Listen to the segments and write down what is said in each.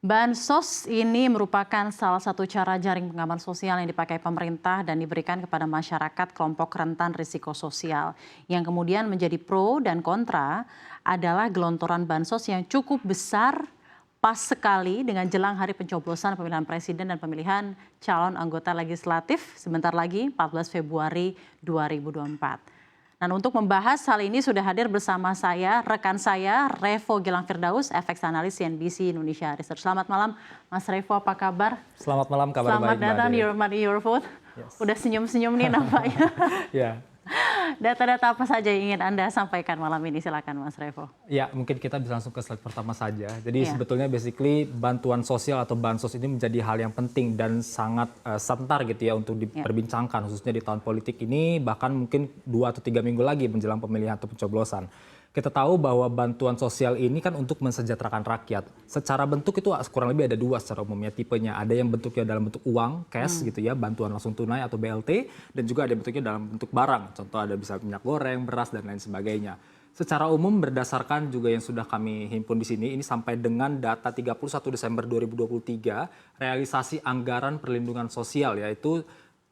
Bansos ini merupakan salah satu cara jaring pengaman sosial yang dipakai pemerintah dan diberikan kepada masyarakat kelompok rentan risiko sosial. Yang kemudian menjadi pro dan kontra adalah gelontoran bansos yang cukup besar pas sekali dengan jelang hari pencoblosan pemilihan presiden dan pemilihan calon anggota legislatif sebentar lagi 14 Februari 2024. Nah, untuk membahas hal ini sudah hadir bersama saya, rekan saya, Revo Gilang Firdaus, FX Analis CNBC Indonesia Research. Selamat malam, Mas Revo, apa kabar? Selamat malam, kabar Selamat baik, datang di Your Money, Your Vote. Yes. Udah senyum-senyum nih nampaknya. Ya. Data-data apa saja yang ingin Anda sampaikan malam ini? Silakan, Mas Revo. Ya, mungkin kita bisa langsung ke slide pertama saja. Jadi sebetulnya basically bantuan sosial atau bansos ini menjadi hal yang penting dan sangat santar gitu ya untuk diperbincangkan khususnya di tahun politik ini, bahkan mungkin 2 atau 3 minggu lagi menjelang pemilihan atau pencoblosan. Kita tahu bahwa bantuan sosial ini kan untuk mensejahterakan rakyat. Secara bentuk itu kurang lebih ada 2 secara umumnya tipenya. Ada yang bentuknya dalam bentuk uang, cash gitu ya, bantuan langsung tunai atau BLT. Dan juga ada bentuknya dalam bentuk barang. Contoh ada bisa minyak goreng, beras, dan lain sebagainya. Secara umum berdasarkan juga yang sudah kami himpun di sini, ini sampai dengan data 31 Desember 2023, realisasi anggaran perlindungan sosial yaitu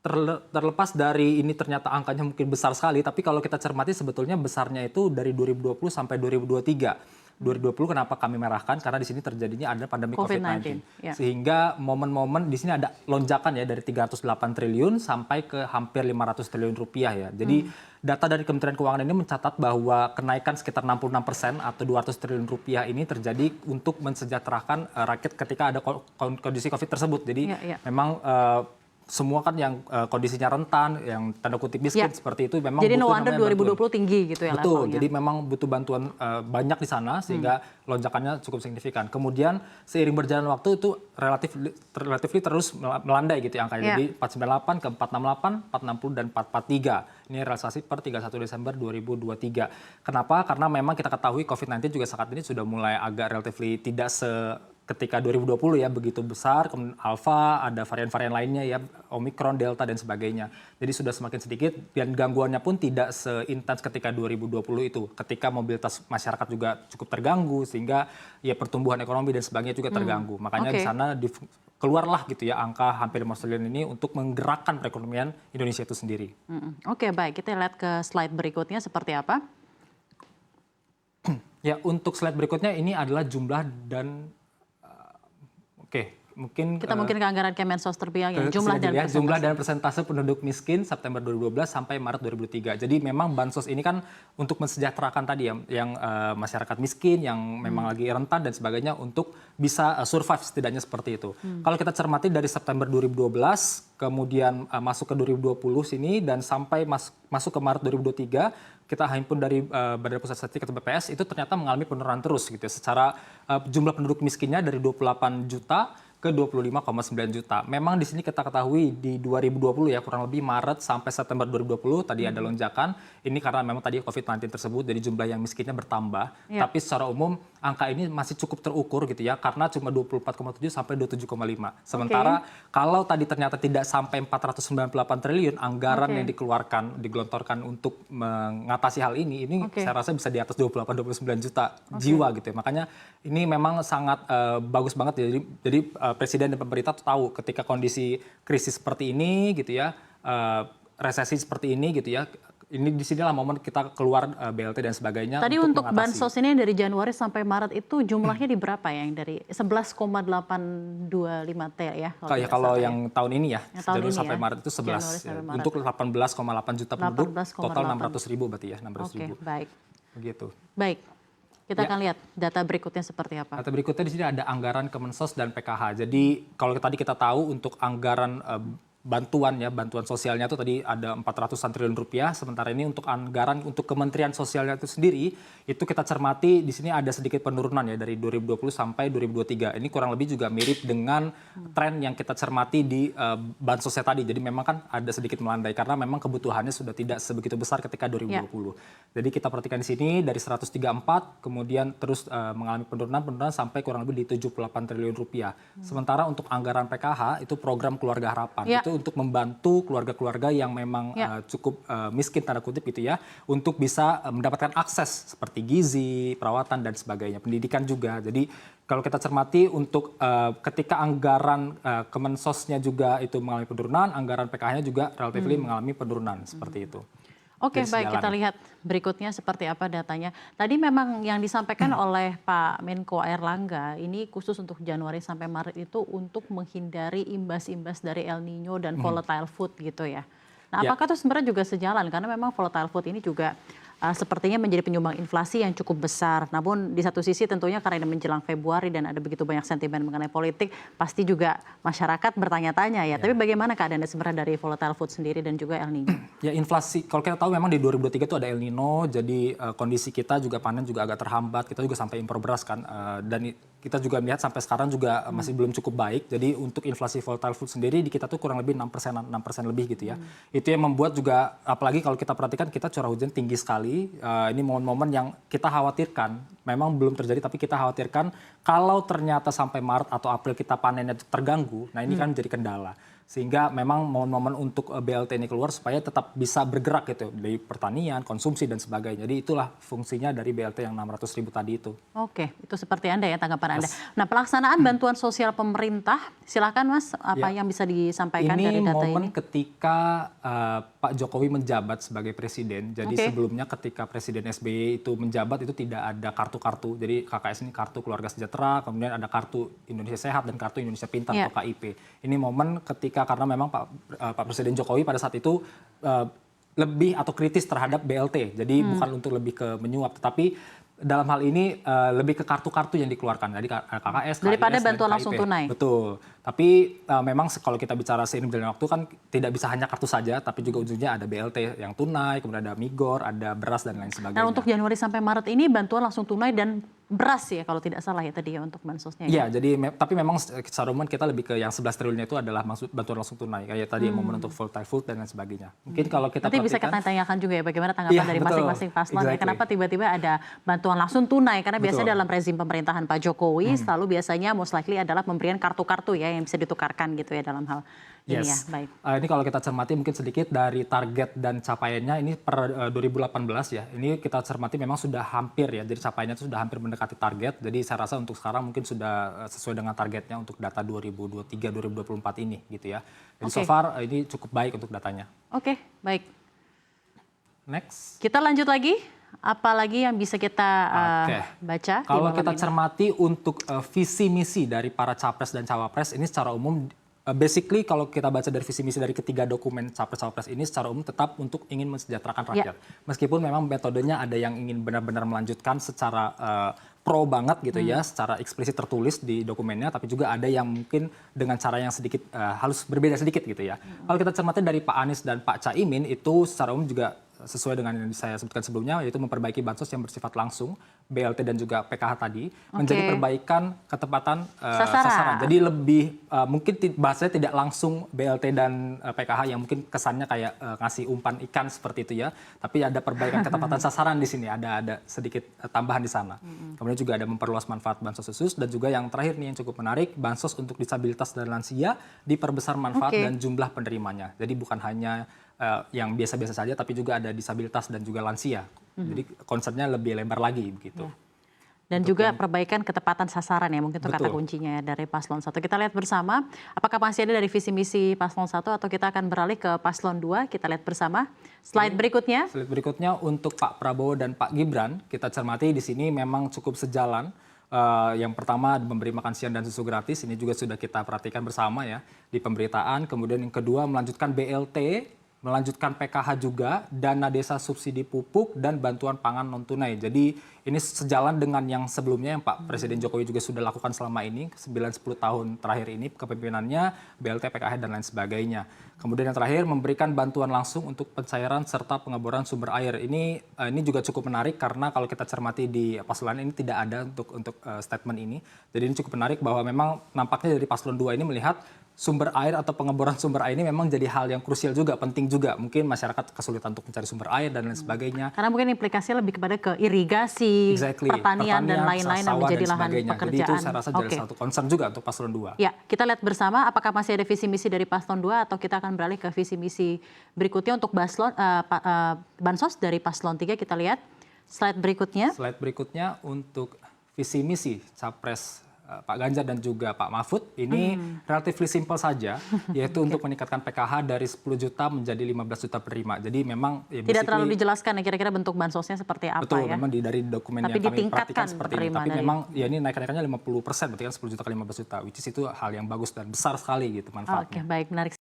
terlepas dari ini ternyata angkanya mungkin besar sekali, tapi kalau kita cermati sebetulnya besarnya itu dari 2020 sampai 2023. 2020 kenapa kami merahkan? Karena di sini terjadinya ada pandemi COVID-19. Sehingga momen-momen di sini ada lonjakan ya dari 308 triliun sampai ke hampir 500 triliun rupiah ya. Jadi data dari Kementerian Keuangan ini mencatat bahwa kenaikan sekitar 66% atau 200 triliun rupiah ini terjadi untuk mensejahterakan rakyat ketika ada kondisi COVID tersebut. Jadi memang semua kan yang kondisinya rentan, yang tanda kutip miskin seperti itu memang jadi butuh no wonder 2020 bantuan. tinggi gitu ya Betul, levelnya. jadi memang butuh bantuan banyak di sana sehingga lonjakannya cukup signifikan. Kemudian seiring berjalan waktu itu relatif terus melandai gitu ya angkanya. Jadi 498 ke 468, 460 dan 443. Ini realisasi per 31 Desember 2023. Kenapa? Karena memang kita ketahui COVID-19 juga saat ini sudah mulai agak relatif tidak ketika 2020 ya begitu besar, kemudian Alpha, ada varian-varian lainnya ya, Omicron, Delta dan sebagainya. Jadi sudah semakin sedikit dan gangguannya pun tidak seintens ketika 2020 itu. Ketika mobilitas masyarakat juga cukup terganggu sehingga ya pertumbuhan ekonomi dan sebagainya juga terganggu. Makanya di sana keluarlah gitu ya angka hampir 5 triliun ini untuk menggerakkan perekonomian Indonesia itu sendiri. Oke, baik, kita lihat ke slide berikutnya seperti apa. Ya, untuk slide berikutnya ini adalah jumlah dan mungkin kita mungkin ke anggaran Kemensos terbiang ya, jumlah dan persentase penduduk miskin September 2012 sampai Maret 2003. Jadi memang bansos ini kan untuk mensejahterakan tadi ya, yang masyarakat miskin, yang memang lagi rentan dan sebagainya untuk bisa survive setidaknya seperti itu. Kalau kita cermati dari September 2012, kemudian masuk ke 2020 sini dan sampai masuk ke Maret 2023, kita himpun dari Badan Pusat Statistik atau BPS itu ternyata mengalami penurunan terus gitu ya. Secara jumlah penduduk miskinnya dari 28 juta ke 25,9 juta. Memang di sini kita ketahui di 2020 ya kurang lebih Maret sampai September 2020 tadi ada lonjakan. Ini karena memang tadi COVID-19 tersebut jadi jumlah yang miskinnya bertambah. Tapi secara umum angka ini masih cukup terukur gitu ya karena cuma 24,7 sampai 27,5. Sementara kalau tadi ternyata tidak sampai 498 triliun anggaran yang digelontorkan untuk mengatasi hal ini saya rasa bisa di atas 28-29 juta jiwa gitu ya. Makanya ini memang sangat bagus banget ya. Jadi Presiden dan pemerintah tahu ketika kondisi krisis seperti ini gitu ya, resesi seperti ini gitu ya, ini disinilah momen kita keluar BLT dan sebagainya. Tadi untuk bansos ini dari Januari sampai Maret itu jumlahnya di berapa ya? Yang dari 11,825 T ya? Kalau yang tahun ini ya, Januari sampai Maret itu 11. Untuk 18,8 juta penduduk, total 600.000 berarti ya, 600.000. Baik. Begitu. Baik. Kita akan lihat data berikutnya seperti apa. Data berikutnya di sini ada anggaran Kemensos dan PKH. Jadi kalau tadi kita tahu untuk anggaran bantuan sosialnya itu tadi ada 400-an triliun rupiah. Sementara ini untuk anggaran untuk Kementerian Sosialnya itu sendiri itu kita cermati di sini ada sedikit penurunan ya dari 2020 sampai 2023. Ini kurang lebih juga mirip dengan tren yang kita cermati di bansosnya tadi. Jadi memang kan ada sedikit melandai karena memang kebutuhannya sudah tidak sebegitu besar ketika 2020. Jadi kita perhatikan di sini dari 134 kemudian terus mengalami penurunan sampai kurang lebih di 78 triliun rupiah. Sementara untuk anggaran PKH itu program Keluarga Harapan. Itu itu untuk membantu keluarga-keluarga yang memang cukup miskin tanda kutip gitu ya, untuk bisa mendapatkan akses seperti gizi, perawatan dan sebagainya, pendidikan juga. Jadi kalau kita cermati untuk ketika anggaran Kemensosnya juga itu mengalami penurunan, anggaran PKH-nya juga relatif mengalami penurunan seperti itu. Oke, baik, kita lihat berikutnya seperti apa datanya. Tadi memang yang disampaikan oleh Pak Menko Airlangga, ini khusus untuk Januari sampai Maret itu untuk menghindari imbas-imbas dari El Nino dan volatile food gitu ya. Nah, apakah itu sebenarnya juga sejalan? Karena memang volatile food ini juga sepertinya menjadi penyumbang inflasi yang cukup besar. Namun di satu sisi tentunya karena menjelang Februari dan ada begitu banyak sentimen mengenai politik, pasti juga masyarakat bertanya-tanya ya. Tapi bagaimana keadaan sebenarnya dari volatile food sendiri dan juga El Nino? Ya, inflasi, kalau kita tahu memang di 2023 itu ada El Nino, jadi kondisi kita juga panen juga agak terhambat, kita juga sampai impor beras kan, dan kita juga melihat sampai sekarang juga masih belum cukup baik. Jadi untuk inflasi volatile food sendiri di kita tuh kurang lebih 6% lebih gitu ya. Itu yang membuat juga, apalagi kalau kita perhatikan kita curah hujan tinggi sekali. Ini momen-momen yang kita khawatirkan, memang belum terjadi tapi kita khawatirkan kalau ternyata sampai Maret atau April kita panennya terganggu, nah ini kan menjadi kendala. Sehingga memang momen-momen untuk BLT ini keluar supaya tetap bisa bergerak gitu dari pertanian, konsumsi dan sebagainya. Jadi itulah fungsinya dari BLT yang 600.000 tadi itu. Oke, itu seperti Anda ya tanggapan Anda. Nah, pelaksanaan bantuan sosial pemerintah, silakan Mas, apa yang bisa disampaikan dari data ini? Ini momen ketika Pak Jokowi menjabat sebagai presiden. Jadi sebelumnya ketika Presiden SBY itu menjabat itu tidak ada kartu-kartu. Jadi KKS ini kartu keluarga sejahtera, kemudian ada kartu Indonesia Sehat dan kartu Indonesia Pintar atau KIP. Ini momen ketika karena memang Pak Presiden Jokowi pada saat itu lebih atau kritis terhadap BLT. Jadi bukan untuk lebih ke menyuap, tetapi dalam hal ini lebih ke kartu-kartu yang dikeluarkan. Jadi KKS, daripada KIS, bantuan dan langsung KIP. tunai. Betul. Tapi memang kalau kita bicara seiring berjalannya waktu kan tidak bisa hanya kartu saja, tapi juga ujungnya ada BLT yang tunai, kemudian ada migor, ada beras dan lain sebagainya. Nah, untuk Januari sampai Maret ini bantuan langsung tunai dan beras ya kalau tidak salah ya tadi ya untuk bansosnya. Iya, jadi tapi memang secara umum kita lebih ke yang 11 triliunnya itu adalah maksud bantuan langsung tunai. Kayak tadi momen untuk volatile food dan lain sebagainya. Mungkin kalau kita nanti bisa kita tanyakan juga ya bagaimana tanggapan dari masing-masing paslon ya. Kenapa tiba-tiba ada bantuan langsung tunai? Karena biasanya dalam rezim pemerintahan Pak Jokowi selalu biasanya most likely adalah pemberian kartu-kartu ya yang bisa ditukarkan gitu ya dalam hal ini ya. Baik. Ini kalau kita cermati mungkin sedikit dari target dan capaiannya ini per 2018 ya. Ini kita cermati memang sudah hampir ya. Jadi capaiannya itu sudah hampir mendekati target. Jadi saya rasa untuk sekarang mungkin sudah sesuai dengan targetnya untuk data 2023-2024 ini gitu ya. Jadi so far ini cukup baik untuk datanya. Oke, baik. Next. Kita lanjut lagi. Apalagi yang bisa kita baca? Kalau kita cermati untuk visi misi dari para capres dan cawapres ini secara umum basically kalau kita baca dari visi misi dari ketiga dokumen capres-cawapres ini secara umum tetap untuk ingin mensejahterakan rakyat. Meskipun memang metodenya ada yang ingin benar-benar melanjutkan secara pro banget gitu ya, secara eksplisit tertulis di dokumennya, tapi juga ada yang mungkin dengan cara yang sedikit halus berbeda sedikit gitu ya. Kalau kita cermati dari Pak Anies dan Pak Caimin itu secara umum juga sesuai dengan yang saya sebutkan sebelumnya, yaitu memperbaiki bansos yang bersifat langsung, BLT dan juga PKH tadi, menjadi perbaikan ketepatan sasaran. Jadi lebih, mungkin bahasanya tidak langsung BLT dan PKH yang mungkin kesannya kayak ngasih umpan ikan seperti itu ya, tapi ada perbaikan ketepatan sasaran di sini, ada sedikit tambahan di sana. Kemudian juga ada memperluas manfaat bansos khusus, dan juga yang terakhir nih yang cukup menarik, bansos untuk disabilitas dan lansia diperbesar manfaat dan jumlah penerimanya. Jadi bukan hanya yang biasa-biasa saja, tapi juga ada disabilitas dan juga lansia. Jadi concernnya lebih lebar lagi begitu. Dan juga perbaikan ketepatan sasaran ya, mungkin itu kata kuncinya ya dari Paslon 1. Kita lihat bersama, apakah masih ada dari visi misi Paslon 1 atau kita akan beralih ke Paslon 2, kita lihat bersama. Slide berikutnya. Slide berikutnya untuk Pak Prabowo dan Pak Gibran, kita cermati di sini memang cukup sejalan. Yang pertama memberi makan siang dan susu gratis, ini juga sudah kita perhatikan bersama ya di pemberitaan. Kemudian yang kedua melanjutkan BLT, melanjutkan PKH juga, dana desa subsidi pupuk, dan bantuan pangan non-tunai. Jadi ini sejalan dengan yang sebelumnya yang Pak Presiden Jokowi juga sudah lakukan selama ini, 9-10 tahun terakhir ini, kepemimpinannya, BLT, PKH, dan lain sebagainya. Kemudian yang terakhir, memberikan bantuan langsung untuk pencairan serta pengeboran sumber air. Ini juga cukup menarik karena kalau kita cermati di paslon ini tidak ada untuk statement ini. Jadi ini cukup menarik bahwa memang nampaknya dari paslon 2 ini melihat sumber air atau pengeboran sumber air ini memang jadi hal yang krusial juga, penting juga. Mungkin masyarakat kesulitan untuk mencari sumber air dan lain sebagainya. Karena mungkin implikasinya lebih kepada ke irigasi, pertanian dan lain-lain yang menjadi lahan pekerjaan. Jadi itu saya rasa jadi satu concern juga untuk paslon 2. Ya, kita lihat bersama apakah masih ada visi misi dari paslon 2 atau kita akan beralih ke visi misi berikutnya untuk bansos dari paslon 3. Kita lihat slide berikutnya. Slide berikutnya untuk visi misi Capres Pak Ganjar dan juga Pak Mahfud ini relatif simple saja, yaitu untuk meningkatkan PKH dari 10 juta menjadi 15 juta penerima. Jadi memang ya tidak terlalu dijelaskan ya kira-kira bentuk bansosnya seperti apa betul, ya. memang dari dokumen tapi yang kami perhatikan seperti ini. Tapi dari... memang ya ini naikannya 50%, berarti kan 10 juta ke 15 juta, which is itu hal yang bagus dan besar sekali gitu manfaatnya. Oke, baik, menarik.